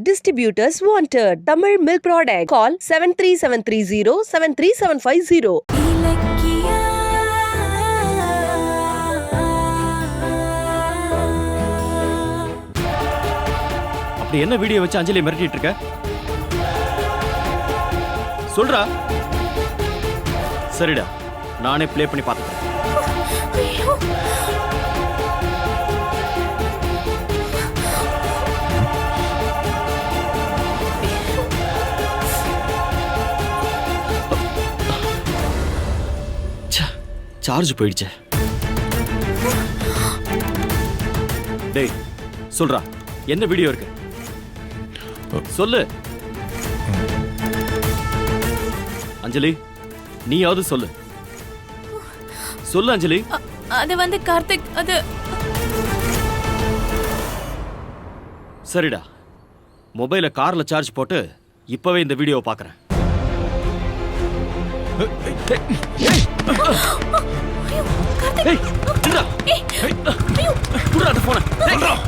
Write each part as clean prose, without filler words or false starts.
distributors wanted. Tamil milk product. Call 73730 அப்படி என்ன video வச்சு அஞ்சலி மிரட்டிட்டு இருக்க? சொல்றா. சரிடா, நானே ப்ளே பண்ணி பார்த்துக்கிறேன். சார்ஜ் போயிடுச்சு. டேய் சொல்றா, என்ன வீடியோ இருக்கு? சொல்லு அஞ்சலி, நீயாவது சொல்லு. சொல்லு அஞ்சலி. அது கார்த்திக், அது சரிடா, மொபைல கார்ல சார்ஜ் போட்டு இப்பவே இந்த வீடியோவை பார்க்கறேன். ஏய் நில்றா. ஐயோ குடுடா அந்த போனை.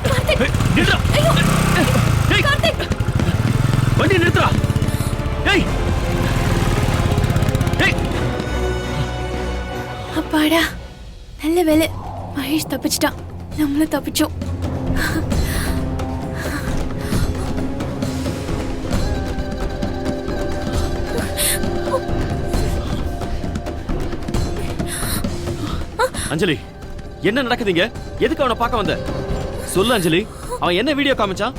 கார்த்திக் நில்றா. ஐயோ கார்த்திக் வண்டி நிறுத்துடா. ஏய் ஏய் அப்பாடா, நல்ல வேலை, மகேஷ் தப்பிச்சிட்டான், நம்மளும் தப்பிச்சோம். அஞ்சலி, என்ன நடக்குதுங்க? எதுக்கு அவனை பார்க்க வந்த? சொல்லு அஞ்சலி, அவன் என்ன வீடியோ காமிச்சான்?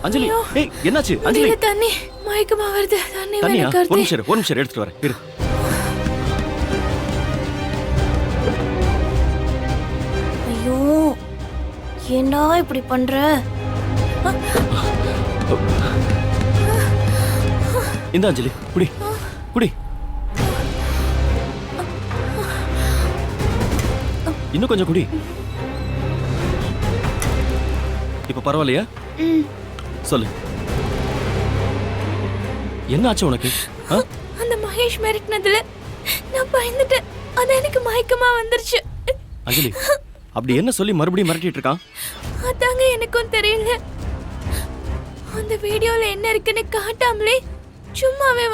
அஞ்சலி, ஏய் என்னாச்சு அஞ்சலி? தண்ணி மயக்கமா வருது. தண்ணி தண்ணியா? வேணும் கார்த்திக். ஒரு நிமிஷம் எடுத்துட்டு வரேன். இரு. ஐயோ, ஏண்டா இப்படி பண்ற? இந்த அஞ்சலி குடி குடி. இன்னும் கொஞ்சம் குடி. இப்ப பரவாயில்லையா? சொல்லு, என்ன ஆச்சு உனக்கு? அந்த மகேஷ் மிரட்டினதுல நான் பயந்துட்டேன். அது எனக்கு மயக்கமா வந்துருச்சு. அஞ்சலி, அப்படி என்ன சொல்லி மறுபடியும் மிரட்டிட்டு இருக்கான்? அதாங்க எனக்கும் தெரியல. அந்த வீடியோல என்ன இருக்குன்னு காட்டாமலே சும்மாவே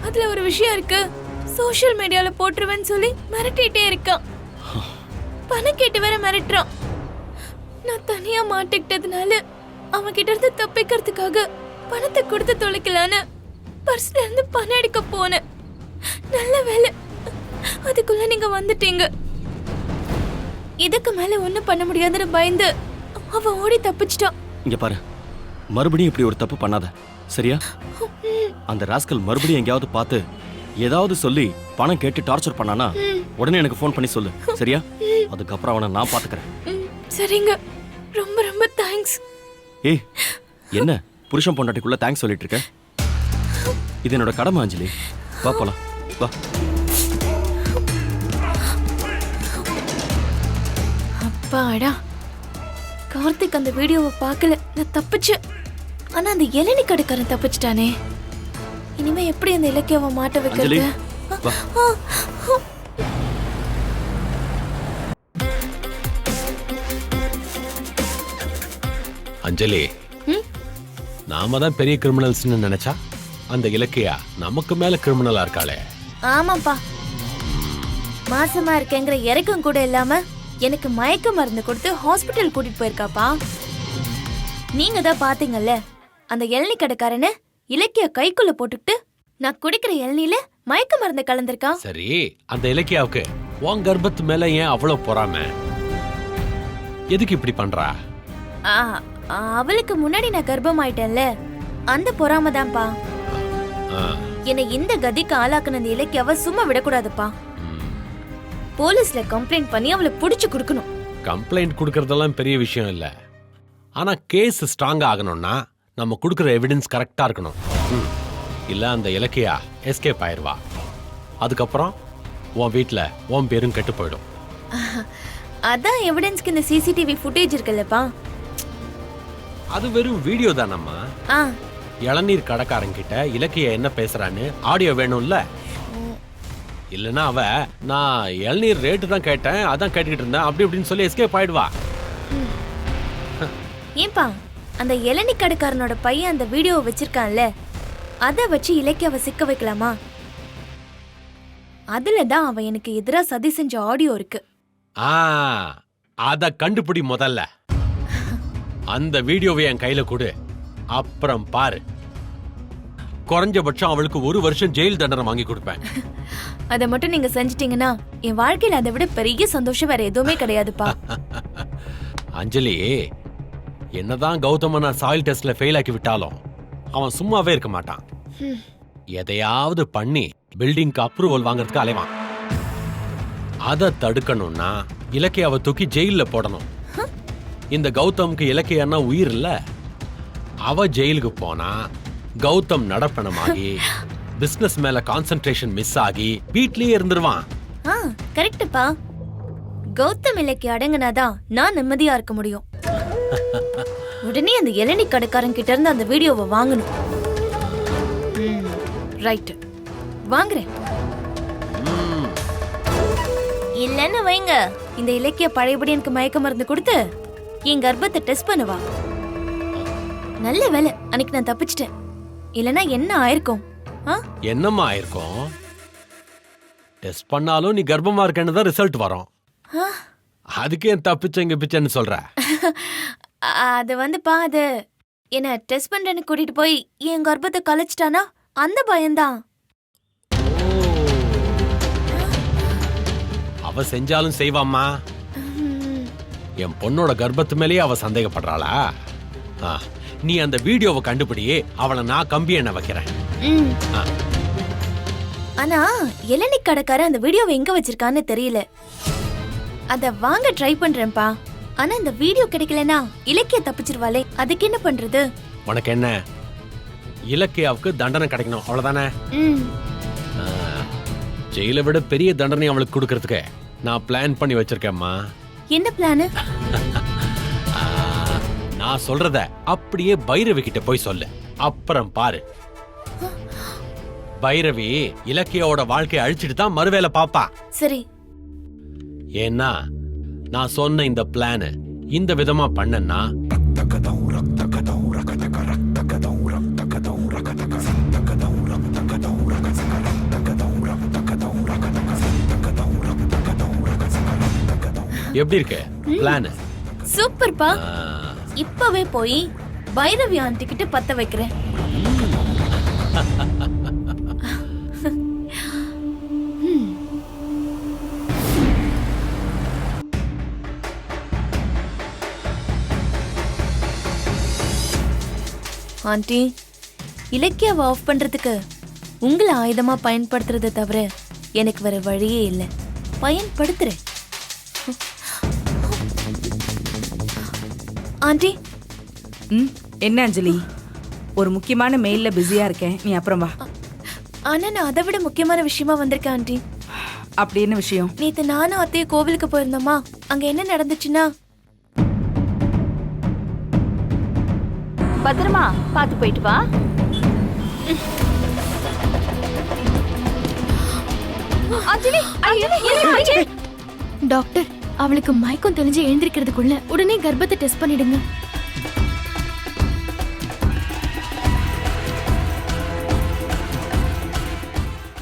அதுல ஒரு விஷயம் இருக்கு, சோஷியல் மீடியால போட்டுருவேன்னு சொல்லி மிரட்டிட்டே இருக்கான். பணம் கேட்டு வேற மிரட்டுறான். நான் தனியா மாட்டிக்கிட்டதுனால அவன் கிட்ட இருந்து தப்பிக்கிறதுக்காக பணத்தை கொடுத்து தொலைக்கலான்னு பர்ஸ்ல இருந்து பணம் எடுக்க போனேன். நல்ல வேலை, அதுக்குள்ள நீங்க வந்துட்டீங்க. இதுக்கு மேல ஒண்ணும் பண்ண முடியாதுன்னு பயந்து அவன் ஓடி தப்பிச்சிட்டான். இங்க பாரு, மறுபடியும் இப்படி ஒரு தப்பு பண்ணாத, சரியா? அந்த ராஸ்கல் மறுபடியும் எங்கேயாவது பார்த்து ஏதாவது சொல்லி பணம் கேட்டு டார்ச்சர் பண்ணானா உடனே எனக்கு ஃபோன் பண்ணி சொல்லு, சரியா? அதுக்கப்புறம் அவனை நான் பாத்துக்கிறேன். சரிங்க, ரொம்ப ரொம்ப தேங்க்ஸ். ஏய் என்ன புருஷன் பொண்டாட்டிக்குள்ள தேங்க்ஸ் சொல்லிட்டு இருக்க? இது என்னோட கடமை அஞ்சலி. வா போலாம், வா. அப்பாடா, கார்த்திக் அந்த வீடியோவை பார்க்கல, நான் தப்பிச்சேன். ஆனா அந்த இளநீ கடைக்காரன் தப்பிச்சிட்டானே. இனிமே எப்படி அந்த இலக்கியாவை மாட்ட வைக்கிறது? அஞ்சலி, நாம தான் பெரிய கிரிமினல்ஸ்னு நினைச்சா அந்த இலக்கியா நமக்கு மேல கிரிமினலா இருக்காளே. ஆமாப்பா, மாசமா இருக்கேங்கிற இறக்கம் கூட இல்லாம எனக்கு மயக்க மருந்து கொடுத்து ஹாஸ்பிட்டல் கூட்டிட்டு போயிருக்காப்பா. நீங்க தான் பாத்தீங்கல்ல, அந்த இளநீ கடைக்காரனை இலக்கிய கைக்குள்ள போட்டுட்டு நான் குடிக்கிற இளநீல மயக்க மருந்து கலந்திருக்கான். சரி, அந்த இலக்கியாவுக்கு உன் கர்ப்பத்து மேல ஏன் அவ்வளவு பொறாம? எதுக்கு இப்படி பண்றா? அவளுக்கு முன்னாடி நான் கர்ப்பமாயிட்டேன்ல, அந்த பொறாம தான்ப்பா. என்னை இந்த கதிக்கு ஆளாக்குன அந்த இலக்கியாவை சும்மா விடக்கூடாதுப்பா. போலீஸ்ல கம்ப்ளைண்ட் பண்ணி அவளை புடிச்சு கொடுக்கணும். கம்ப்ளைண்ட் கொடுக்கறதெல்லாம் பெரிய விஷயம் இல்ல. ஆனா கேஸ் ஸ்ட்ராங் ஆகணும்னா நம்ம கொடுக்கற எவிடன்ஸ் கரெக்டா இருக்கணும். இல்ல அந்த இலக்கியா எஸ்கேப் ஆயிருவா. அதுக்கப்புறம் உன் வீட்டுல உன் பேரும் கெட்டு போயிடும். அதான் எவிடன்ஸ்க்கு இந்த சிசிடிவி ஃபுட்டேஜ் இருக்குல்லப்பா. அது வெறும் வீடியோ தானம்மா. இளநீர் கடைக்காரங்கிட்ட இலக்கிய என்ன பேசுறான்னு ஆடியோ வேணும்ல. இல்லனா அவ நான் இளநீர் ரேட்டு தான் கேட்டேன், அதான் கேட்டுக்கிட்டு இருந்தேன் அப்படி இப்படின்னு சொல்லி எஸ்கேப் ஆயிடுவா. ஏன்பா அந்த இளநீ கடைக்காரனோட பையன் அந்த வீடியோவை வச்சிருக்கான்ல, அதை வச்சு இலக்கியாவை சிக்க வைக்கலாமா? அதுலதான் அவன் எனக்கு எதிரா சதி செஞ்ச ஆடியோ இருக்கு. அத கண்டுபிடி முதல்ல. அந்த வீடியோவை என் கையில கொடு, அப்புறம் பாரு. குறைஞ்சபட்சம் அவளுக்கு 1 வருஷம் ஜெயில் தண்டனை வாங்கி கொடுப்பேன். அதை மட்டும் நீங்க செஞ்சிட்டீங்கன்னா என் வாழ்க்கையில அதை விட பெரிய சந்தோஷம் வேற எதுவுமே கிடையாதுப்பா. அஞ்சலி, என்னதான் கௌதம சாயில் டெஸ்ட்ல ஃபெயில் ஆக்கி விட்டாலும் அவன் சும்மாவே இருக்க மாட்டான். எதையாவது பண்ணி பில்டிங்க்கு அப்ரூவல் வாங்குறதுக்கு அலைவான். அதை தடுக்கணும்னா இலக்கியாவை தூக்கி ஜெயில போடணும். இந்த கௌதம்க்கு இலக்கியன்னா உயிர் இல்ல. அவ ஜெயிலுக்கு போனா கௌதம் நடப்பணமாகி பிசினஸ் மேல கான்சென்ட்ரேஷன் மிஸ் ஆகி வீட்லயே இருந்துருவான். கரெக்ட்ப்பா. கௌதம் இலக்கிய அடங்குனாதான் நான் நிம்மதியா இருக்க முடியும். உடனே அந்த இளநீ கடைக்காரன் கிட்ட இருந்து அந்த வீடியோவை வாங்கணும். ரைட், வாங்குறேன். இல்லன்னு வைங்க, இந்த இலக்கிய பழையபடி எனக்கு மயக்க மருந்து கொடுத்து என் கர்ப்பத்தை டெஸ்ட் பண்ணுவா. நல்ல வேலை அன்னைக்கு நான் தப்பிச்சிட்டேன். இல்லனா என்ன ஆயிருக்கும்? என்னம்மா ஆயிருக்கும்? டெஸ்ட் பண்ணாலும் நீ கர்ப்பமா இருக்கேன்னு தான் ரிசல்ட் வரும். அதுக்கே தப்பிச்சங்க பிச்சைன்னு சொல்ற. அது வந்துப்பா, அது என்ன டெஸ்ட் பண்றேன்னு கூட்டிட்டு போய் என் கர்ப்பத்தை கலைச்சிட்டானா அந்த பயம்தான். அவ செஞ்சாலும் செய்வாம்மா. என் பொண்ணோட கர்ப்பத்து மேலேயே அவ சந்தேகப்படுறாளா? நீ அந்த வீடியோவை கண்டுபிடியே, அவளை நான் கம்பி எண்ண வைக்கிறேன். ஆனா இளநீ கடைக்காரன் அந்த வீடியோவை எங்க வச்சிருக்கான்னு தெரியல. அத வாங்க ட்ரை பண்றேன்ப்பா. ஆனா இந்த வீடியோ கிடைக்கலனா இலக்கிய தப்பிச்சிருவாளே, அதுக்கு என்ன பண்றது? உனக்கு என்ன, இலக்கியாவுக்கு தண்டனை கிடைக்கணும் அவ்வளவுதானே? ஜெயில விட பெரிய தண்டனை அவளுக்கு கொடுக்கறதுக்கு நான் பிளான் பண்ணி வச்சிருக்கேம்மா. என்ன பிளான்? நான் சொல்றத அப்படியே பைரவி கிட்ட போய் சொல்லு, அப்புறம் பாரு. பைரவி இலக்கியோட வாழ்க்கையை அழிச்சிட்டு தான் மறுவேளை பாப்பா. சரி. ஏன்னா நான் சொன்ன இந்த பிளான் இந்த விதமா பண்ணனா எப்படி இருக்கு பிளான்? சூப்பர்ப்பா. இப்பவே போய் பைரவி ஆண்டி கிட்ட பத்த வைக்கிறேன். ஆண்டி, இலக்கியாவை ஆஃப் பண்றதுக்கு உங்களை ஆயுதமா பயன்படுத்துறதை தவிர எனக்கு வேற வழியே இல்லை. பயன்படுத்துறேன். ஆண்டி. என்ன அஞ்சலி, ஒரு முக்கியமான மெயில்ல பிஸியா இருக்கேன், நீ அப்புறம் வா. ஆனா நான் அதை விட முக்கியமான விஷயமா வந்திருக்கேன் ஆண்டி. அப்படி என்ன விஷயம்? நேத்து நானும் அத்தையும் கோவிலுக்கு போயிருந்தோமா, அங்க என்ன நடந்துச்சுன்னா, பத்திரமா பாத்து போயிட்டு வா. டாக்டர், அவளுக்கு மயக்கம் தெளிஞ்சு எழுந்திருக்கிறதுக்குள்ள உடனே கர்ப்பத்தை டெஸ்ட் பண்ணிடுங்க.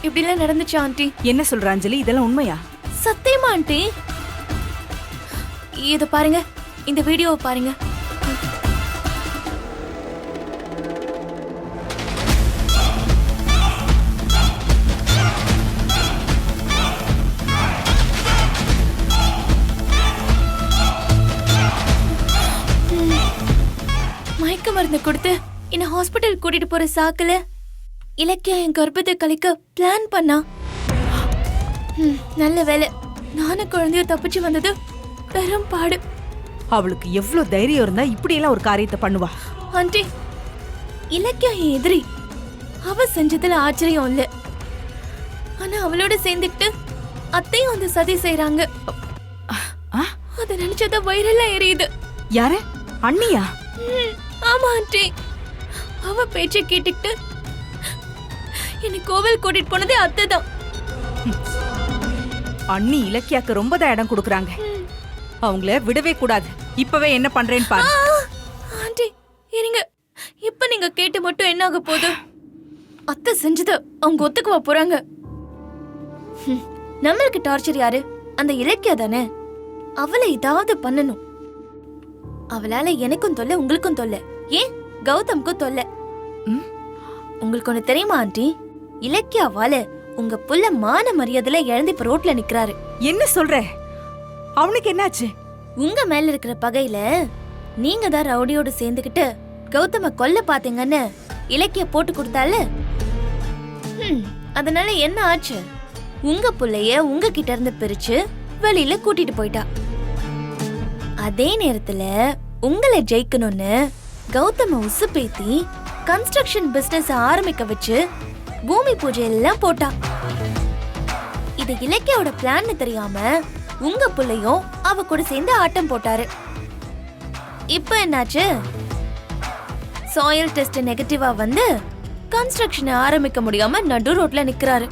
இப்படி எல்லாம் நடந்துச்சு ஆண்டி. என்ன சொல்ற அஞ்சலி, இதெல்லாம் உண்மையா? சத்தியமா ஆண்டி. இத பாருங்க, இந்த வீடியோவை பாருங்க. மயக்க மருந்து கொடுத்து என்ன ஹாஸ்பிட்டல் கூட்டிட்டு போற சாக்குல இலக்கியா என் கர்ப்பத்தை கலைக்க பிளான் பண்ணா. நல்ல வேலை நானும் குழந்தைய தப்பிச்சு வந்தது பெரும் பாடு. அவளுக்கு எவ்வளவு தைரியம் இருந்தா இப்படி எல்லாம் ஒரு காரியத்தை பண்ணுவா? ஆண்டி, இலக்கியா என் எதிரி. அவ செஞ்சதுல ஆச்சரியம் இல்ல. ஆனா அவளோட சேர்ந்துட்டு அத்தையும் அந்த சதி செய்யறாங்க. அத நினைச்சத வைரலா எரியுது. யாரு? அண்ணியா? ஆமா ஆண்டி. அவ பேச்சை கேட்டுக்கிட்டு என்னை கோவில் கூட்டிட்டு போனதே அத்தைதான். அண்ணி இலக்கியாக்கு ரொம்ப தான் இடம் கொடுக்கறாங்க. அவங்கள விடவே கூடாது. இப்பவே என்ன பண்றேன்னு பாரு. ஆண்டி, இருங்க, இப்ப நீங்க கேட்டு மட்டும் என்ன ஆக போகுது? அத்தை செஞ்சது அவங்க ஒத்துக்குவா போறாங்க? நம்மளுக்கு டார்ச்சர் யாரு? அந்த இலக்கியா தானே. அவளை ஏதாவது பண்ணணும். அவளால எனக்கும் தொல்லை, உங்களுக்கும் தொல்லை, ஏன் கௌதம்க்கும் தொல்லை. உங்களுக்கு ஒண்ணு தெரியுமா ஆண்டி? இலக்கியாவால உங்க புள்ள மான மரியாதையில இழந்து இப்ப ரோட்ல நிக்கிறாரு. என்ன சொல்ற? அவனுக்கு என்னாச்சு? உங்க மேல இருக்கிற பகையில நீங்க தான் ரவுடியோட சேர்ந்துகிட்டு கௌதம கொல்ல பாத்தீங்கன்னு இலக்கிய போட்டு கொடுத்தால. அதனால என்ன ஆச்சு? உங்க புள்ளைய உங்ககிட்ட இருந்து பிரிச்சு வெளியில கூட்டிட்டு போயிட்டா. அதே நேரத்துல உங்களை ஜெயிக்கணும்னு கௌதம உசுப்பேத்தி கன்ஸ்ட்ரக்ஷன் பிசினஸ் ஆரம்பிக்க வச்சு பூமி பூஜை எல்லாம் போட்டா. இது இலக்கியோட பிளான் தெரியாம உங்க புள்ளையும் அவ கூட சேர்ந்து ஆட்டம் போட்டாரு. இப்ப என்னாச்சு? சாயில் டெஸ்ட் நெகட்டிவா வந்து கன்ஸ்ட்ரக்ஷன் ஆரம்பிக்க முடியாம நடு ரோட்ல நிக்கிறாரு.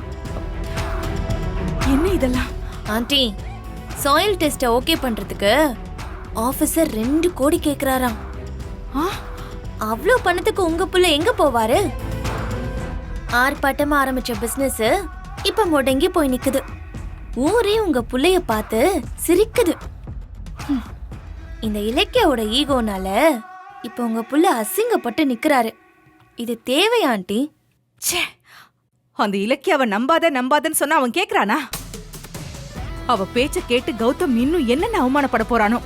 என்ன இதெல்லாம்? ஆண்டி, சாயில் டெஸ்ட ஓகே பண்றதுக்கு ஆபீசர் 2 கோடி கேக்குறாராம். அவ்ளோ பணத்துக்கு உங்க புள்ள எங்க போவாரு? ஆர்ப்பாட்டமா ஆரம்பிச்ச பிசினஸ் இப்ப முடங்கி போய் நிக்குது. ஊரே உங்க புள்ளைய பார்த்து சிரிக்குது. இந்த இலக்கியோட ஈகோனால இப்ப உங்க புள்ள அசிங்கப்பட்டு நிக்கிறாரு. இது தேவையா ஆண்டி? ச்சே, அந்த இலக்கியாவை நம்பாதன்னு சொன்னா அவன் கேக்குறானா? அவ பேச்ச கேட்டு கௌதம் இன்னும் என்னென்ன அவமானப்பட போறானோ.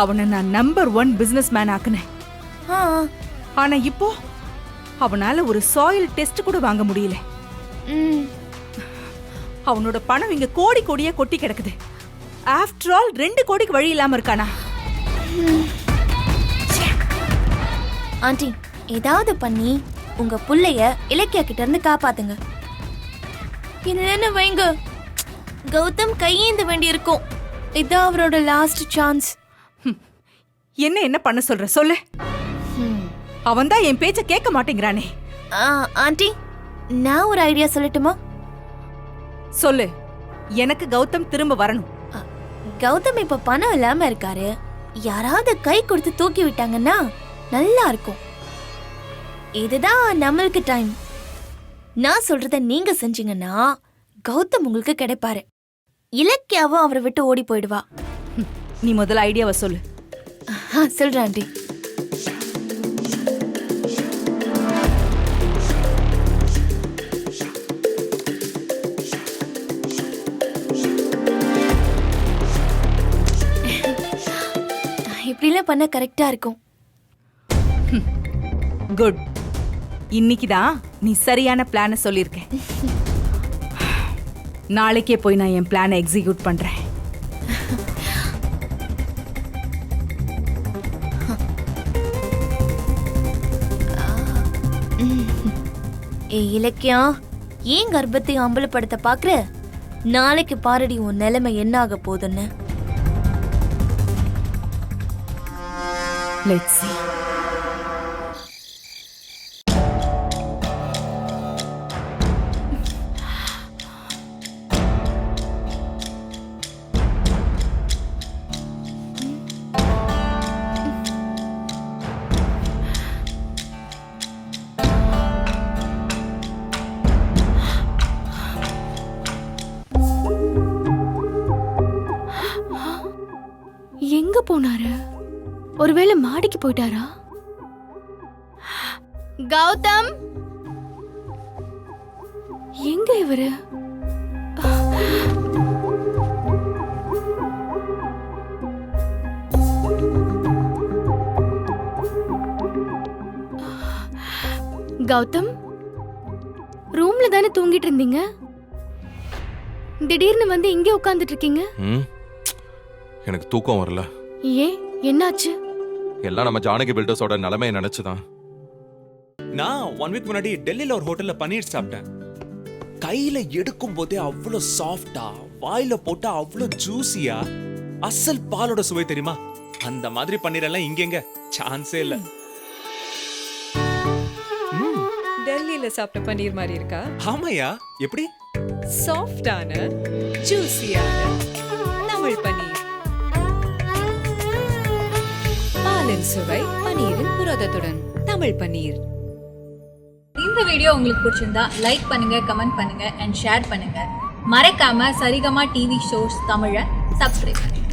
அவனை நான் நம்பர் 1 பிசினஸ் மேன் ஆக்குனேன். ஆனா இப்போ அவனால ஒரு சாயில் டெஸ்ட் கூட வாங்க முடியல. அவனோட பணம் இங்க கோடி கோடியா கொட்டி கிடக்குது. ஆஃப்டர் ஆல் 2 கோடிக்கு வழி இல்லாம இருக்கானா? ஆண்டி, ஏதாவது பண்ணி உங்க புள்ளைய இலக்கியா கிட்ட இருந்து காப்பாத்துங்க. இல்லன்னு வைங்க, கௌதம் கையேந்த வேண்டி இருக்கும். இதான் அவரோட லாஸ்ட் சான்ஸ். என்ன பண்ண சொல்ற சொல்லு. அவன் தான் என் பேச்ச கேட்க மாட்டேங்கிறானே. ஆண்டி, நான் ஒரு ஐடியா சொல்லட்டுமா? சொல்லு. எனக்கு கௌதம் திரும்ப வரணும். கௌதம் இப்ப பணம் இல்லாம இருக்காரு. யாராவது கை கொடுத்து தூக்கி விட்டாங்கன்னா நல்லா இருக்கும். இதுதான் நம்மளுக்கு டைம். நான் சொல்றத நீங்க செஞ்சீங்கன்னா கௌதம் உங்களுக்கு கிடைப்பாரு. இலக்கியாவும் அவரை விட்டு ஓடி போயிடுவா. நீ முதல்ல ஐடியாவை சொல்லு. சொல்றேன் ஆண்டி. இப்படிலாம் பண்ண கரெக்டா இருக்கும். குட். இன்னைக்குதான் நீ சரியான பிளான சொல்லிருக்க. நாளைக்கே போய் நான் என் பிளானை எக்ஸிக்யூட் பண்றேன். இலக்கியா, ஏன் கர்ப்பத்தை அம்பலப்படுத்த பாக்குற? நாளைக்கு பாரடி உன் நிலைமை என்ன ஆக போகுதுன்னு. Let's see. எங்க போனாரு? ஒருவேளை மாடிக்கு போயிட்டாரா? கௌதம், எங்க இவரு? கௌதம், ரூம்ல தானே தூங்கிட்டு இருந்தீங்க? திடீர்னு வந்து இங்கே உட்கார்ந்துட்டு இருக்கீங்க. எனக்கு தூக்கம் வரல. ஏன், என்னாச்சு? எல்லாம் நம்ம ஜானகி பில்டர்ஸோட நிலைமையை நினைச்சுதான். நான் 1 வீக் முன்னாடி டெல்லியில ஒரு ஹோட்டல்ல பன்னீர் சாப்பிட்டேன். கையில எடுக்கும் போதே அவ்வளோ சாஃப்டா, வாயில போட்டா அவ்வளோ ஜூசியா, அசல் பாலோட சுவை தெரியுமா? அந்த மாதிரி பன்னீர் எல்லாம் இங்கெங்க சான்ஸே இல்ல. டெல்லியில சாப்பிட்ட பன்னீர் மாதிரி இருக்கா? ஆமாயா, எப்படி? சாஃப்டான ஜூசியான தமிழ் பன்னீர். பால் பாலின் சுவை பனீரின் புரதத்துடன் தமிழ் பனீர். இந்த வீடியோ உங்களுக்கு பிடிச்சிருந்தா லைக் பண்ணுங்க, கமெண்ட் பண்ணுங்க அண்ட் ஷேர் பண்ணுங்க. மறக்காம சரிகமா டிவி ஷோஸ் தமிழை சப்ஸ்கிரைப் பண்ணுங்க.